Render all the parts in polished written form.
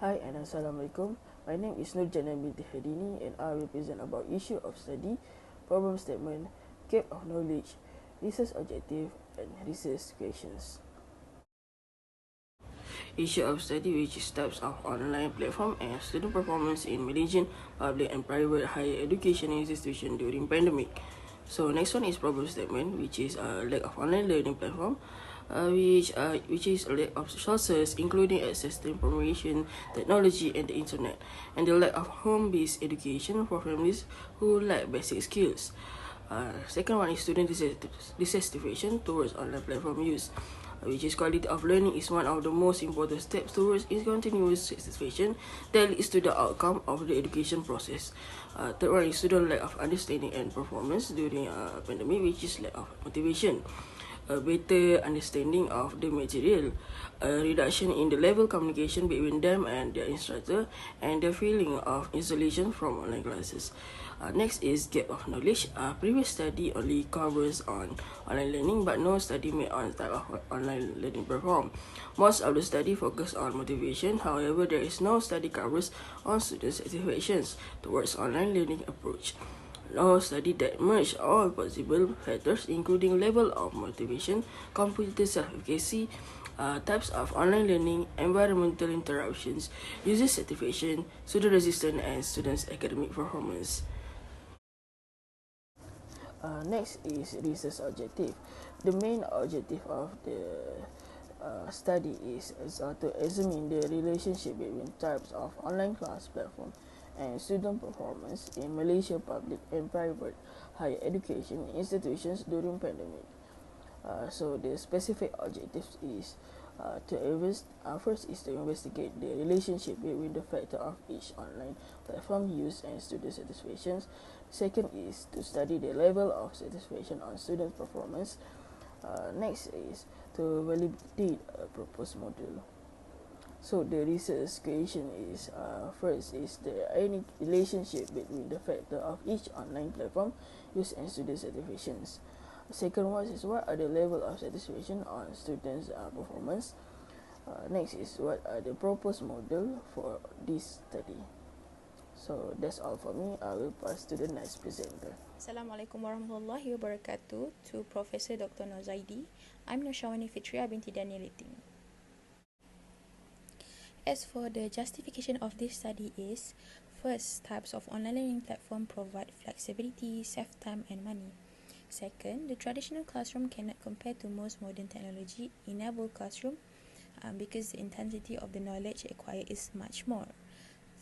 Hi and Assalamualaikum. My name is Nur Jana binti Hadini and I will present about issue of study, problem statement, gap of knowledge, research objective and research questions. Issue of study, which is types of online platform and student performance in Malaysian public and private higher education institution during pandemic. So next one is problem statement, which is a lack of online learning platform, which is a lack of sources including access to information, technology and the internet, and the lack of home-based education for families who lack basic skills. Second one is student dissatisfaction towards online platform use, which is quality of learning is one of the most important steps towards its continuous satisfaction that leads to the outcome of the education process. Third one is student lack of understanding and performance during pandemic, which is lack of motivation. A better understanding of the material, a reduction in the level communication between them and their instructor, and the feeling of isolation from online classes. Next is gap of knowledge. Previous study only covers on online learning, but no study made on type of online learning performed. Most of the study focus on motivation. However, there is no study covers on student satisfactions towards online learning approach. No study that merge all possible factors, including level of motivation, computer self-efficacy, types of online learning, environmental interruptions, user satisfaction, student resistance, and students' academic performance. Next is research objective. The main objective of the study is to examine the relationship between types of online class platform and student performance in Malaysia public and private higher education institutions during pandemic. So the specific objectives is first is to investigate the relationship between the factor of each online platform use and student satisfactions. Second is to study the level of satisfaction on student performance. Next is to validate a proposed model. So the research question is first is the any relationship between the factor of each online platform use and student satisfactions. Second one is what are the level of satisfaction on students' performance. Next is what are the proposed model for this study. So that's all for me. I will pass to the next presenter. Assalamualaikum warahmatullahi wabarakatuh to Professor Dr. Nozaidi. I'm Noshawani Fitria binti Danieliting. As for the justification of this study is, first, types of online learning platform provide flexibility, save time and money. Second, the traditional classroom cannot compare to most modern technology-enabled classroom because the intensity of the knowledge acquired is much more.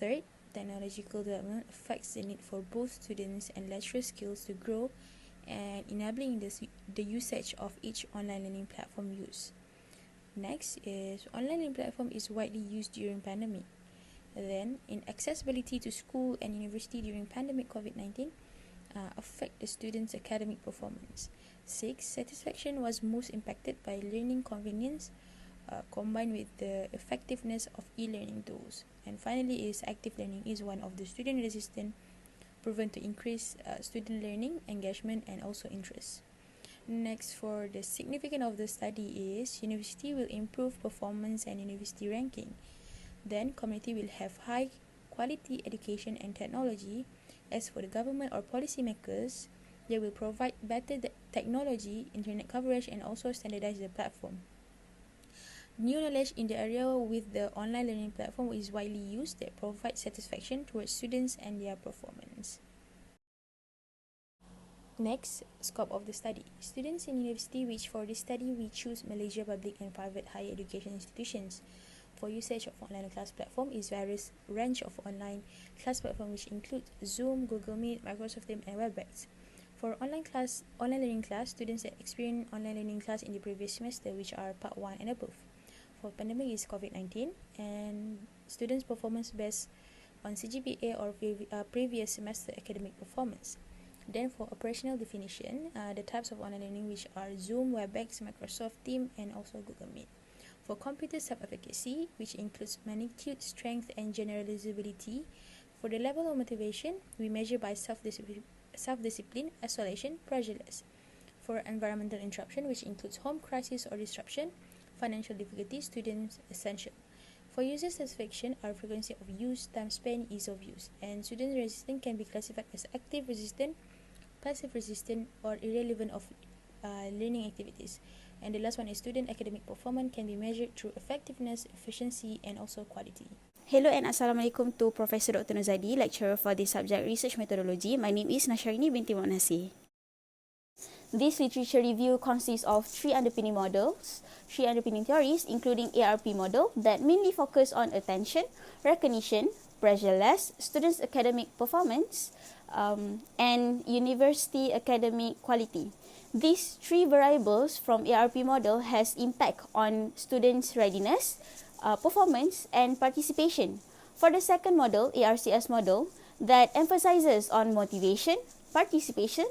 Third, technological development affects the need for both students and lecturer skills to grow and enabling the usage of each online learning platform use. Next is online learning platform is widely used during pandemic. Then, inaccessibility to school and university during pandemic COVID-19 affect the students' academic performance. 6. Satisfaction was most impacted by learning convenience combined with the effectiveness of e-learning tools. And finally is active learning is one of the student resistant proven to increase student learning, engagement and also interest. Next, for the significance of the study is university will improve performance and university ranking. Then community will have high quality education and technology. As for the government or policymakers, they will provide better technology, internet coverage and also standardize the platform. New knowledge in the area with the online learning platform is widely used that provides satisfaction towards students and their performance. Next, scope of the study. Students in university which for this study we choose Malaysia public and private higher education institutions. For usage of online class platform is various range of online class platform which include Zoom, Google Meet, Microsoft Teams and WebEx. For online learning class, students that experience online learning class in the previous semester which are part 1 and above. For pandemic is COVID-19 and students performance based on CGPA or previous semester academic performance. Then for operational definition, the types of online learning which are Zoom, WebEx, Microsoft Teams and also Google Meet. For computer self-efficacy, which includes magnitude, strength and generalizability. For the level of motivation, we measure by self-discipline, isolation, pressureless. For environmental interruption, which includes home crisis or disruption, financial difficulty, students essential. For user satisfaction, our frequency of use, time spent, ease of use, and student resistance can be classified as active resistant, passive resistant, or irrelevant of learning activities. And the last one is student academic performance can be measured through effectiveness, efficiency, and also quality. Hello and Assalamualaikum to Professor Dr. Nuzadi, lecturer for this subject Research Methodology. My name is Nasharini binti Mu'nasih. This literature review consists of 3 underpinning models, 3 underpinning theories, including ARP model that mainly focus on attention, recognition, pressure-less, students' academic performance, and university academic quality. These 3 variables from ARP model has impact on students' readiness, performance, and participation. For the second model, ARCS model, that emphasizes on motivation, participation,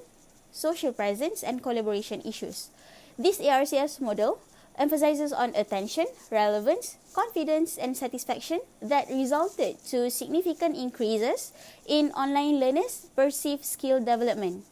social presence, and collaboration issues. This ARCS model emphasizes on attention, relevance, confidence, and satisfaction that resulted to significant increases in online learners' perceived skill development.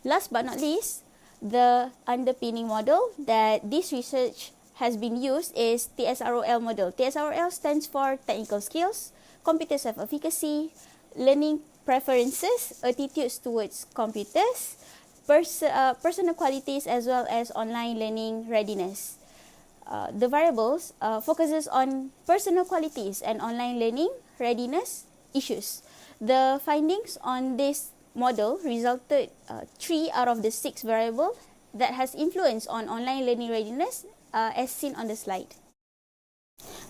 Last but not least, the underpinning model that this research has been used is TSROL model. TSROL stands for technical skills, computer self-efficacy, learning preferences, attitudes towards computers, personal qualities, as well as online learning readiness. The variables focuses on personal qualities and online learning readiness issues. The findings on this model resulted 3 out of the 6 variables that has influence on online learning readiness as seen on the slide.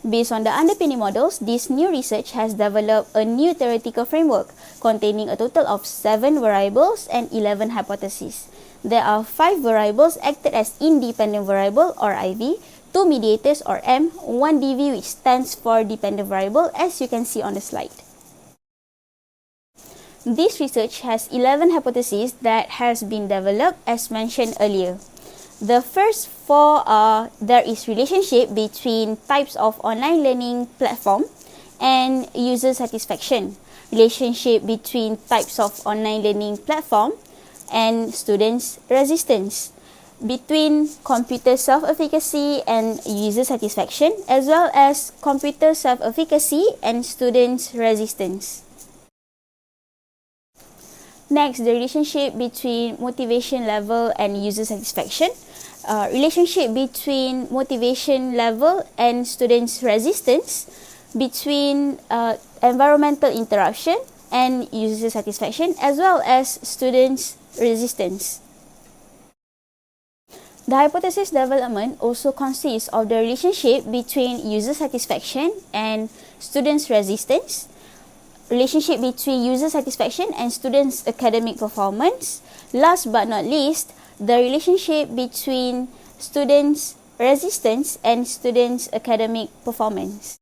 Based on the underpinning models, this new research has developed a new theoretical framework containing a total of 7 variables and 11 hypotheses. There are 5 variables acted as independent variable or IV, 2 mediators or M, 1 DV which stands for dependent variable as you can see on the slide. This research has 11 hypotheses that has been developed as mentioned earlier. The first 4 are there is relationship between types of online learning platform and user satisfaction, relationship between types of online learning platform and students' resistance, between computer self-efficacy and user satisfaction, as well as computer self-efficacy and students' resistance. Next, the relationship between motivation level and user satisfaction, relationship between motivation level and students' resistance, between environmental interruption and user satisfaction, as well as students' resistance. The hypothesis development also consists of the relationship between user satisfaction and students' resistance, relationship between user satisfaction and students' academic performance. Last but not least, the relationship between students' resistance and students' academic performance.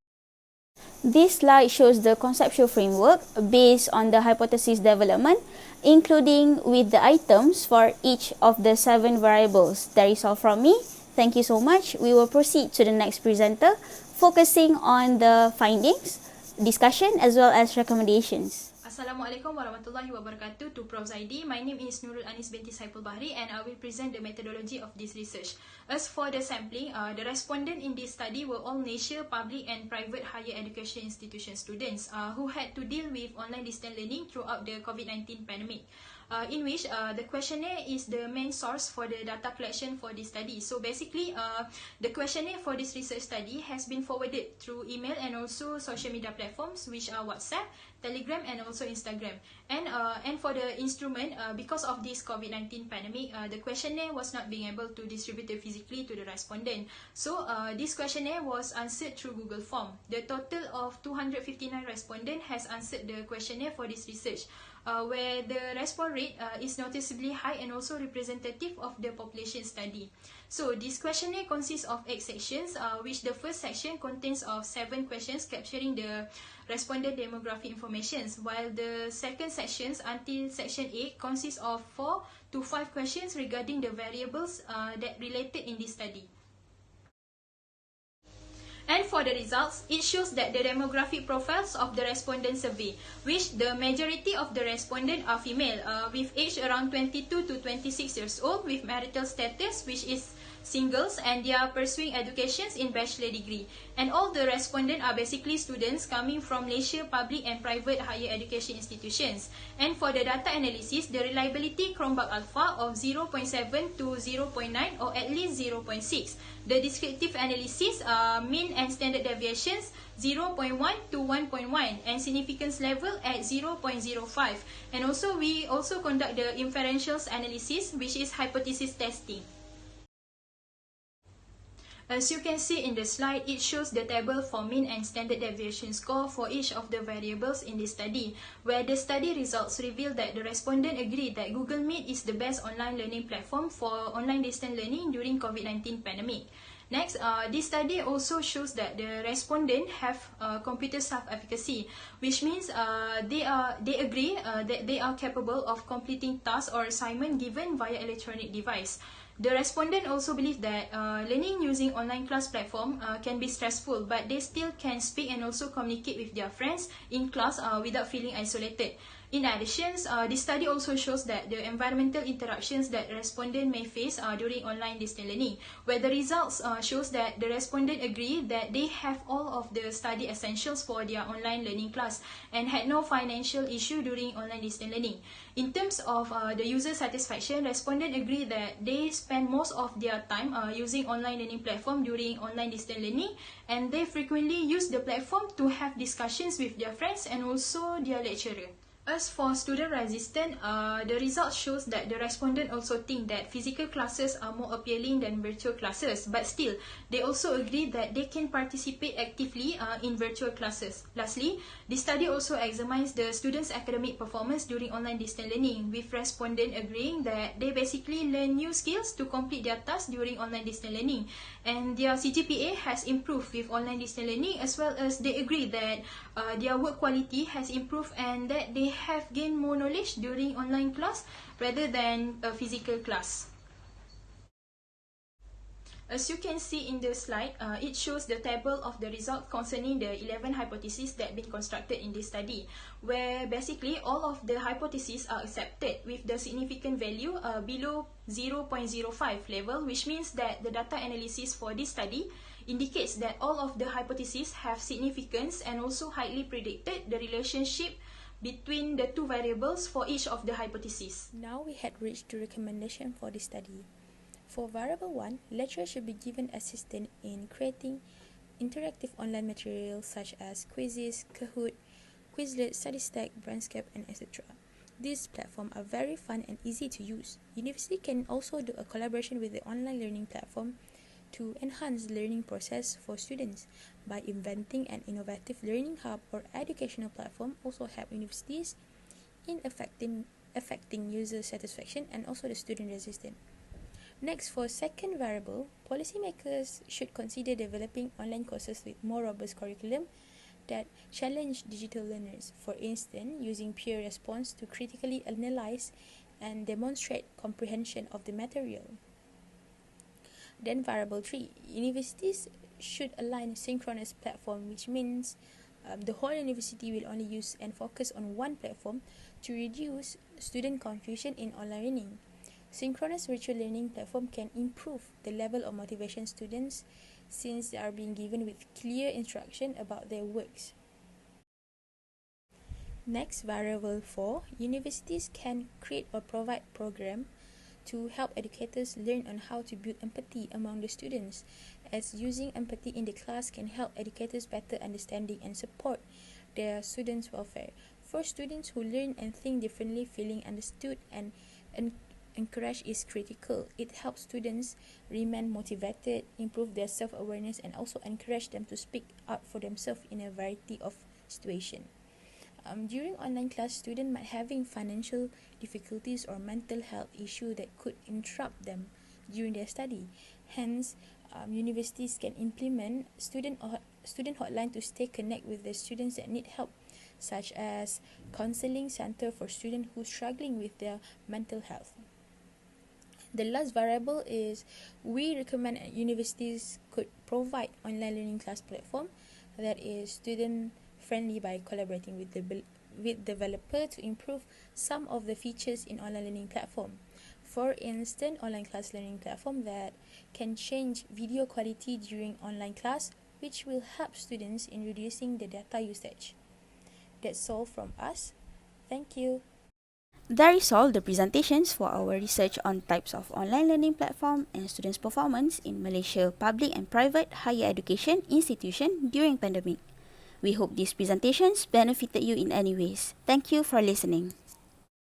This slide shows the conceptual framework based on the hypothesis development, including with the items for each of the 7 variables. That is all from me. Thank you so much. We will proceed to the next presenter, focusing on the findings, discussion, as well as recommendations. Assalamualaikum warahmatullahi wabarakatuh to Prof. Zaidi. My name is Nurul Anis binti Saipul Bahri and I will present the methodology of this research. As for the sampling, the respondents in this study were all national, public and private higher education institution students who had to deal with online distance learning throughout the COVID-19 pandemic. In which the questionnaire is the main source for the data collection for this study. So basically, the questionnaire for this research study has been forwarded through email and also social media platforms, which are WhatsApp, Telegram, and also Instagram. And for the instrument, because of this COVID-19 pandemic, the questionnaire was not being able to distribute it physically to the respondent. So this questionnaire was answered through Google Form. The total of 259 respondents has answered the questionnaire for this research, where the response rate is noticeably high and also representative of the population study. So this questionnaire consists of 8 sections, which the first section contains of 7 questions capturing the respondent demographic information, while the second sections until section 8 consists of 4 to 5 questions regarding the variables that related in this study. And for the results, it shows that the demographic profiles of the respondent survey, which the majority of the respondents are female, with age around 22 to 26 years old, with marital status, which is singles, and they are pursuing educations in bachelor degree. And all the respondents are basically students coming from Malaysia public and private higher education institutions. And for the data analysis, the reliability Chromebook Alpha of 0.7 to 0.9 or at least 0.6. The descriptive analysis mean and standard deviations 0.1 to 1.1 and significance level at 0.05. And also we also conduct the inferential analysis, which is hypothesis testing. As you can see in the slide, it shows the table for mean and standard deviation score for each of the variables in this study, where the study results reveal that the respondent agreed that Google Meet is the best online learning platform for online distance learning during COVID-19 pandemic. Next, this study also shows that the respondent have computer self-efficacy, which means they agree that they are capable of completing tasks or assignment given via electronic device. The respondent also believe that learning using online class platform can be stressful, but they still can speak and also communicate with their friends in class without feeling isolated. In addition, this study also shows that the environmental interruptions that respondent may face during online distance learning, where the results shows that the respondent agree that they have all of the study essentials for their online learning class and had no financial issue during online distance learning. In terms of the user satisfaction, respondent agree that they spend most of their time using online learning platform during online distance learning, and they frequently use the platform to have discussions with their friends and also their lecturer. As for student resistance, the results shows that the respondent also think that physical classes are more appealing than virtual classes, but still, they also agree that they can participate actively in virtual classes. Lastly, the study also examines the students' academic performance during online distance learning, with respondent agreeing that they basically learn new skills to complete their tasks during online distance learning, and their CGPA has improved with online distance learning, as well as they agree that their work quality has improved and that they have gained more knowledge during online class rather than a physical class. As you can see in the slide, it shows the table of the result concerning the 11 hypotheses that have been constructed in this study, where basically all of the hypotheses are accepted with the significant value below 0.05 level, which means that the data analysis for this study indicates that all of the hypotheses have significance and also highly predicted the relationship between the two variables for each of the hypotheses. Now we had reached the recommendation for this study. For variable 1, lecturers should be given assistance in creating interactive online materials such as quizzes, Kahoot, Quizlet, StudyStack, Brandscape, and etc. These platforms are very fun and easy to use. University can also do a collaboration with the online learning platform to enhance the learning process for students. By inventing an innovative learning hub or educational platform also help universities in affecting user satisfaction and also the student resistance. Next, for second variable, policymakers should consider developing online courses with more robust curriculum that challenge digital learners. For instance, using peer response to critically analyze and demonstrate comprehension of the material. Then variable 3, universities should align synchronous platform, which means the whole university will only use and focus on one platform to reduce student confusion in online learning. Synchronous virtual learning platform can improve the level of motivation students since they are being given with clear instruction about their works. Next, variable 4, universities can create or provide program to help educators learn on how to build empathy among the students, as using empathy in the class can help educators better understanding and support their students' welfare. For students who learn and think differently, feeling understood and encouraged is critical. It helps students remain motivated, improve their self-awareness, and also encourage them to speak out for themselves in a variety of situations. During online class, students might having financial difficulties or mental health issue that could interrupt them during their study. Hence, universities can implement student hotline to stay connect with the students that need help, such as counseling center for students who are struggling with their mental health. The last variable is we recommend universities could provide online learning class platform that is student friendly by collaborating with developer to improve some of the features in online learning platform. For instance, online class learning platform that can change video quality during online class, which will help students in reducing the data usage. That's all from us. Thank you. That is all the presentations for our research on types of online learning platform and students' performance in Malaysia public and private higher education institution during pandemic. We hope these presentations benefited you in any ways. Thank you for listening.